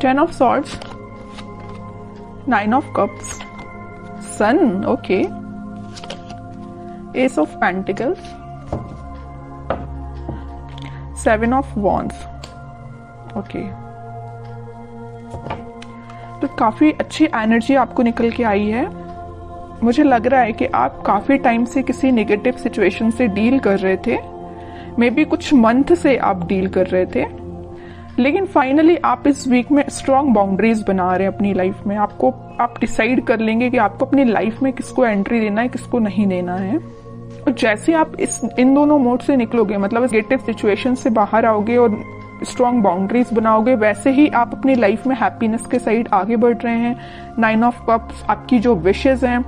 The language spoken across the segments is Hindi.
10 of swords, 9 of cups, sun, okay, ace of pentacles, 7 of wands, okay। तो काफी अच्छी एनर्जी आपको निकल के आई है। मुझे लग रहा है कि आप काफी टाइम से किसी नेगेटिव सिचुएशन से डील कर रहे थे, मे बी कुछ मंथ से आप डील कर रहे थे, लेकिन फाइनली आप इस वीक में स्ट्रॉन्ग बाउंड्रीज बना रहे हैं अपनी लाइफ में। आप डिसाइड कर लेंगे कि आपको अपनी लाइफ में किसको एंट्री देना है, किसको नहीं देना है। और जैसे आप इन दोनों मोड से निकलोगे, मतलब नेगेटिव सिचुएशन से बाहर आओगे और स्ट्रॉन्ग बाउंड्रीज बनाओगे, वैसे ही आप अपनी लाइफ में हैप्पीनेस के साइड आगे बढ़ रहे हैं। 9 ऑफ कप्स आपकी जो विशेज हैं,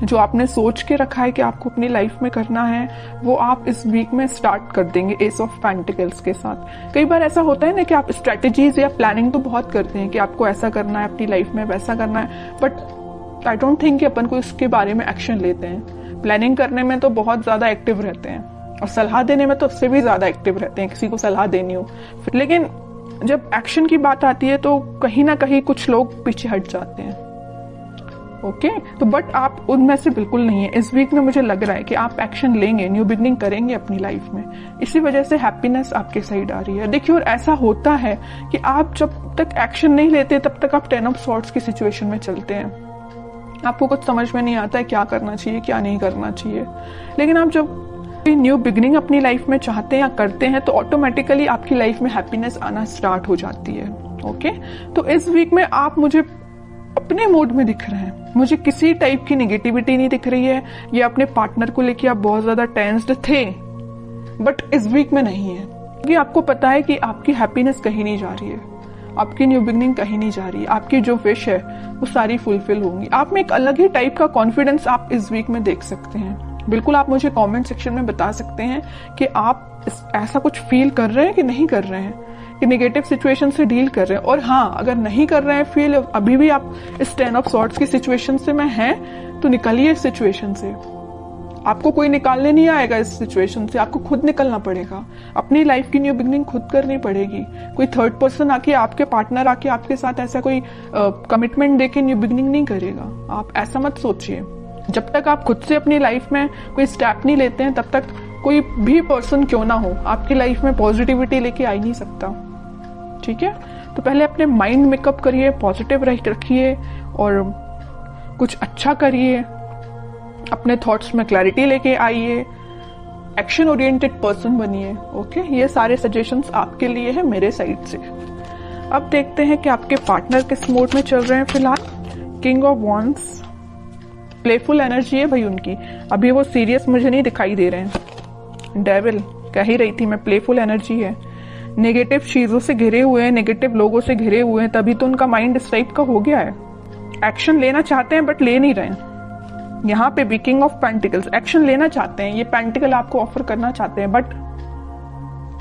जो आपने सोच के रखा है कि आपको अपनी लाइफ में करना है, वो आप इस वीक में स्टार्ट कर देंगे एस ऑफ पेंटिकल्स के साथ। कई बार ऐसा होता है ना कि आप स्ट्रेटेजीज या प्लानिंग तो बहुत करते हैं कि आपको ऐसा करना है अपनी लाइफ में, वैसा करना है, बट आई डोंट थिंक कि अपन को इसके बारे में एक्शन लेते हैं। प्लानिंग करने में तो बहुत ज्यादा एक्टिव रहते हैं और सलाह देने में तो उससे भी ज्यादा एक्टिव रहते हैं, किसी को सलाह देनी हो। लेकिन जब एक्शन की बात आती है तो कहीं ना कहीं कुछ लोग पीछे हट जाते हैं। ओके, तो बट आप उनमें से बिल्कुल नहीं है। इस वीक में मुझे लग रहा है कि आप एक्शन लेंगे, न्यू बिगनिंग करेंगे अपनी लाइफ में, इसी वजह से हैप्पीनेस आपके साइड आ रही है। देखिए, और ऐसा होता है कि आप जब तक एक्शन नहीं लेते तब तक आप 10 ऑफ सॉर्ड्स की सिचुएशन में चलते हैं। आपको कुछ समझ में नहीं आता है क्या करना चाहिए, क्या नहीं करना चाहिए। लेकिन आप जब न्यू बिगनिंग अपनी लाइफ में चाहते हैं या करते हैं तो ऑटोमेटिकली आपकी लाइफ में हैप्पीनेस आना स्टार्ट हो जाती है। ओके, तो इस वीक में आप मुझे अपने मोड में दिख रहे हैं, मुझे किसी टाइप की नेगेटिविटी नहीं दिख रही है। ये अपने पार्टनर को लेके आप बहुत ज्यादा टेंस्ड थे, बट इस वीक में नहीं है, क्योंकि आपको पता है कि आपकी हैप्पीनेस कहीं नहीं जा रही है, आपकी न्यू बिगनिंग कहीं नहीं जा रही है, आपकी जो विश है वो सारी फुलफिल होंगी। आप में एक अलग ही टाइप का कॉन्फिडेंस आप इस वीक में देख सकते हैं। बिल्कुल आप मुझे कमेंट सेक्शन में बता सकते हैं कि आप ऐसा कुछ फील कर रहे हैं कि नहीं कर रहे हैं, कि नेगेटिव सिचुएशन से डील कर रहे हैं। और हाँ, अगर नहीं कर रहे हैं फील, अभी भी आप इस 10 ऑफ सॉर्ड्स की सिचुएशन से में हैं, तो निकलिए इस सिचुएशन से। आपको कोई निकालने नहीं आएगा इस सिचुएशन से, आपको खुद निकलना पड़ेगा। अपनी लाइफ की न्यू बिगनिंग खुद करनी पड़ेगी। कोई थर्ड पर्सन आके, आपके पार्टनर आके आपके साथ ऐसा कोई कमिटमेंट देके न्यू बिगनिंग नहीं करेगा। आप ऐसा मत सोचिए। जब तक आप खुद से अपनी लाइफ में कोई स्टेप नहीं लेते हैं, तब तक कोई भी पर्सन क्यों ना हो आपकी लाइफ में पॉजिटिविटी लेके आ ही नहीं सकता। ठीक है, तो पहले अपने माइंड मेकअप करिए, पॉजिटिव रखिए और कुछ अच्छा करिए, अपने थॉट्स में क्लैरिटी लेके आइए, एक्शन ओरिएंटेड पर्सन बनिए। ओके, ये सारे सजेशंस आपके लिए है मेरे साइड से। अब देखते हैं कि आपके पार्टनर किस मोड में चल रहे हैं फिलहाल। King of wands, playful energy है भाई उनकी, अभी वो सीरियस मुझे नहीं दिखाई दे रहे हैं। डेविल, कह ही रही थी मैं, प्लेफुल एनर्जी है। नेगेटिव चीजों से घिरे हुए हैं, नेगेटिव लोगों से घिरे हुए हैं, तभी तो उनका माइंड इस टाइप का हो गया है। एक्शन लेना चाहते हैं बट ले नहीं रहे हैं। यहाँ पे भी किंग ऑफ पेंटिकल्स, एक्शन लेना चाहते हैं, ये पेंटिकल आपको ऑफर करना चाहते हैं, बट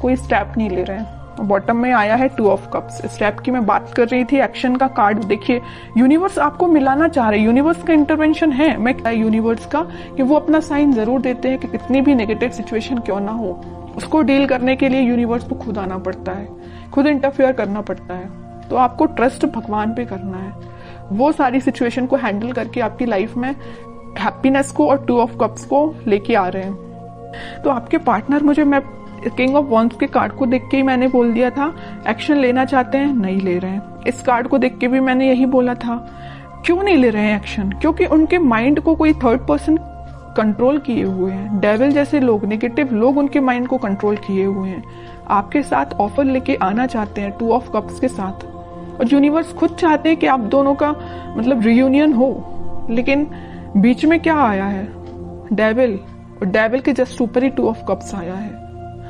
कोई स्टेप नहीं ले रहे हैं। बॉटम में आया है 2 ऑफ कप्स। स्टेप की मैं बात कर रही थी, एक्शन का कार्ड देखिए। यूनिवर्स आपको मिलाना चाह रहे हैं, यूनिवर्स का इंटरवेंशन है। मैं यूनिवर्स का कि वो अपना साइन जरूर देते हैं कि कितनी भी नेगेटिव सिचुएशन क्यों ना हो, उसको डील करने के लिए यूनिवर्स को खुद आना पड़ता है, खुद इंटरफेयर करना पड़ता है। तो आपको ट्रस्ट भगवान पे करना है, वो सारी सिचुएशन को हैंडल करके आपकी लाइफ में हैप्पीनेस को और 2 ऑफ कप्स को लेके आ रहे हैं। तो आपके पार्टनर, मुझे मैं किंग ऑफ वॉन्ड्स के कार्ड को देख के ही मैंने बोल दिया था, एक्शन लेना चाहते हैं, नहीं ले रहे हैं। इस कार्ड को देख के भी मैंने यही बोला था। क्यों नहीं ले रहे हैं एक्शन? क्योंकि उनके माइंड को कोई थर्ड पर्सन कंट्रोल किए हुए हैं। डेविल जैसे लोग, नेगेटिव लोग उनके माइंड को कंट्रोल किए हुए हैं। आपके साथ ऑफर लेके आना चाहते हैं 2 ऑफ कप्स के साथ, और यूनिवर्स खुद चाहते हैं कि आप दोनों का मतलब रियूनियन हो। लेकिन बीच में क्या आया है? डेविल, और डेविल के जस्ट ऊपर ही 2 ऑफ कप्स आया है।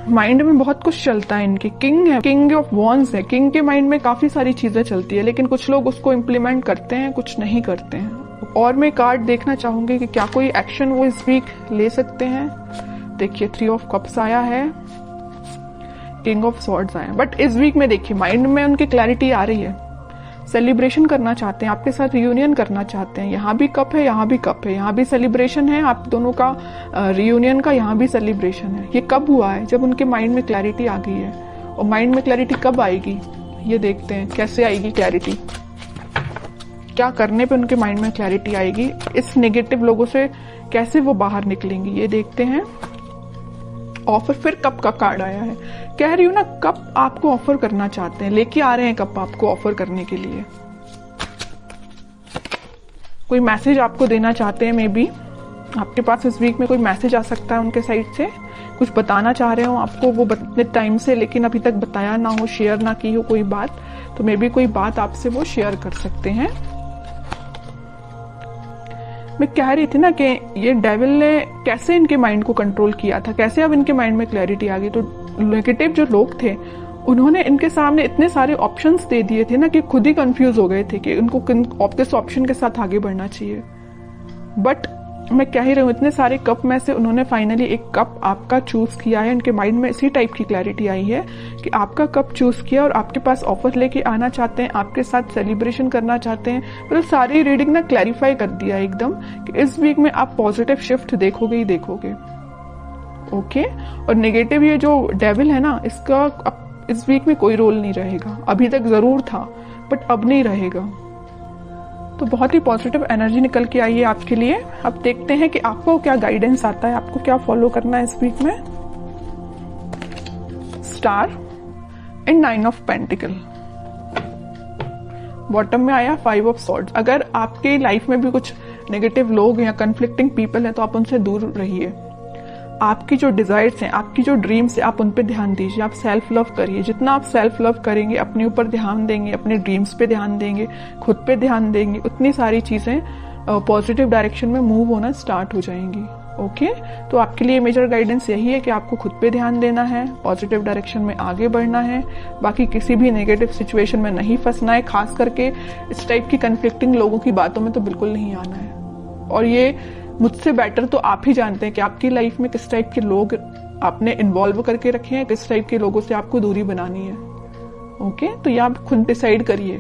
माइंड में बहुत कुछ चलता है इनके। किंग है, किंग ऑफ वॉन्ड्स है, किंग के माइंड में काफी सारी चीजें चलती है, लेकिन कुछ लोग उसको इम्प्लीमेंट करते हैं, कुछ नहीं करते हैं। और मैं कार्ड देखना चाहूंगी कि क्या कोई एक्शन वो इस वीक ले सकते हैं। देखिए 3 ऑफ कप्स आया है, किंग ऑफ सॉर्ड्स आया, बट इस वीक में देखिए माइंड में उनकी क्लैरिटी आ रही है। सेलिब्रेशन करना चाहते हैं, आपके साथ रियूनियन करना चाहते हैं। यहाँ भी कप है, यहाँ भी कप है, यहाँ भी सेलिब्रेशन है, आप दोनों का रियूनियन का यहाँ भी सेलिब्रेशन है। ये कब हुआ है? जब उनके माइंड में क्लैरिटी आ गई है। और माइंड में क्लैरिटी कब आएगी? ये देखते हैं कैसे आएगी क्लैरिटी, क्या करने पे उनके माइंड में क्लैरिटी आएगी, इस नेगेटिव लोगों से कैसे वो बाहर निकलेंगी, ये देखते हैं। ऑफर, फिर कप का कार्ड आया है। कह रही हूं ना, कप आपको ऑफर करना चाहते हैं, लेके आ रहे हैं कप आपको ऑफर करने के लिए। कोई मैसेज आपको देना चाहते हैं, मे बी आपके पास इस वीक में कोई मैसेज आ सकता है उनके साइड से, कुछ बताना चाह रहे हो आपको वो इतने टाइम से, लेकिन अभी तक बताया ना हो, शेयर ना की हो कोई बात, तो मे बी कोई बात आपसे वो शेयर कर सकते हैं। मैं कह रही थी ना कि ये डेविल ने कैसे इनके माइंड को कंट्रोल किया था, कैसे अब इनके माइंड में क्लैरिटी आ गई। तो नेगेटिव जो लोग थे उन्होंने इनके सामने इतने सारे ऑप्शंस दे दिए थे ना कि खुद ही कंफ्यूज हो गए थे कि उनको किस ऑप्शन के साथ आगे बढ़ना चाहिए। बट मैं कह ही रही हूँ, इतने सारे कप में से उन्होंने फाइनली एक कप आपका चूज किया है। इनके माइंड में इसी टाइप की क्लैरिटी आई है कि आपका कप चूज किया और आपके पास ऑफर लेके आना चाहते हैं, आपके साथ सेलिब्रेशन करना चाहते हैं। मतलब सारी रीडिंग ना क्लैरिफाई कर दिया एकदम कि इस वीक में आप पॉजिटिव शिफ्ट देखोगे ही देखोगे। ओके, और नेगेटिव ये जो डेविल है ना, इसका इस वीक में कोई रोल नहीं रहेगा। अभी तक जरूर था बट अब नहीं रहेगा। तो बहुत ही पॉजिटिव एनर्जी निकल के आई है आपके लिए। अब देखते हैं कि आपको क्या गाइडेंस आता है, आपको क्या फॉलो करना है इस वीक में। Star and 9 of pentacle, bottom में आया 5 ऑफ सॉर्ड्स। अगर आपके लाइफ में भी कुछ नेगेटिव लोग या कंफ्लिक्टिंग पीपल हैं तो आप उनसे दूर रहिए। आपकी जो डिजायर्स हैं, आपकी जो ड्रीम्स है, आप उन पे ध्यान दीजिए। आप सेल्फ लव करिए। जितना आप सेल्फ लव करेंगे, अपने ऊपर ध्यान देंगे, अपने ड्रीम्स पे ध्यान देंगे, खुद पे ध्यान देंगे, उतनी सारी चीजें पॉजिटिव डायरेक्शन में मूव होना स्टार्ट हो जाएंगी। ओके, तो आपके लिए मेजर गाइडेंस यही है कि आपको खुद पे ध्यान देना है, पॉजिटिव डायरेक्शन में आगे बढ़ना है, बाकी किसी भी नेगेटिव सिचुएशन में नहीं फंसना है। खास करके इस टाइप की कंफ्लिक्टिंग लोगों की बातों में तो बिल्कुल नहीं आना है। और ये मुझसे बेटर तो आप ही जानते हैं कि आपकी लाइफ में किस टाइप के लोग आपने इन्वॉल्व करके रखे हैं, किस टाइप के लोगों से आपको दूरी बनानी है। ओके, तो ये आप खुद डिसाइड करिए।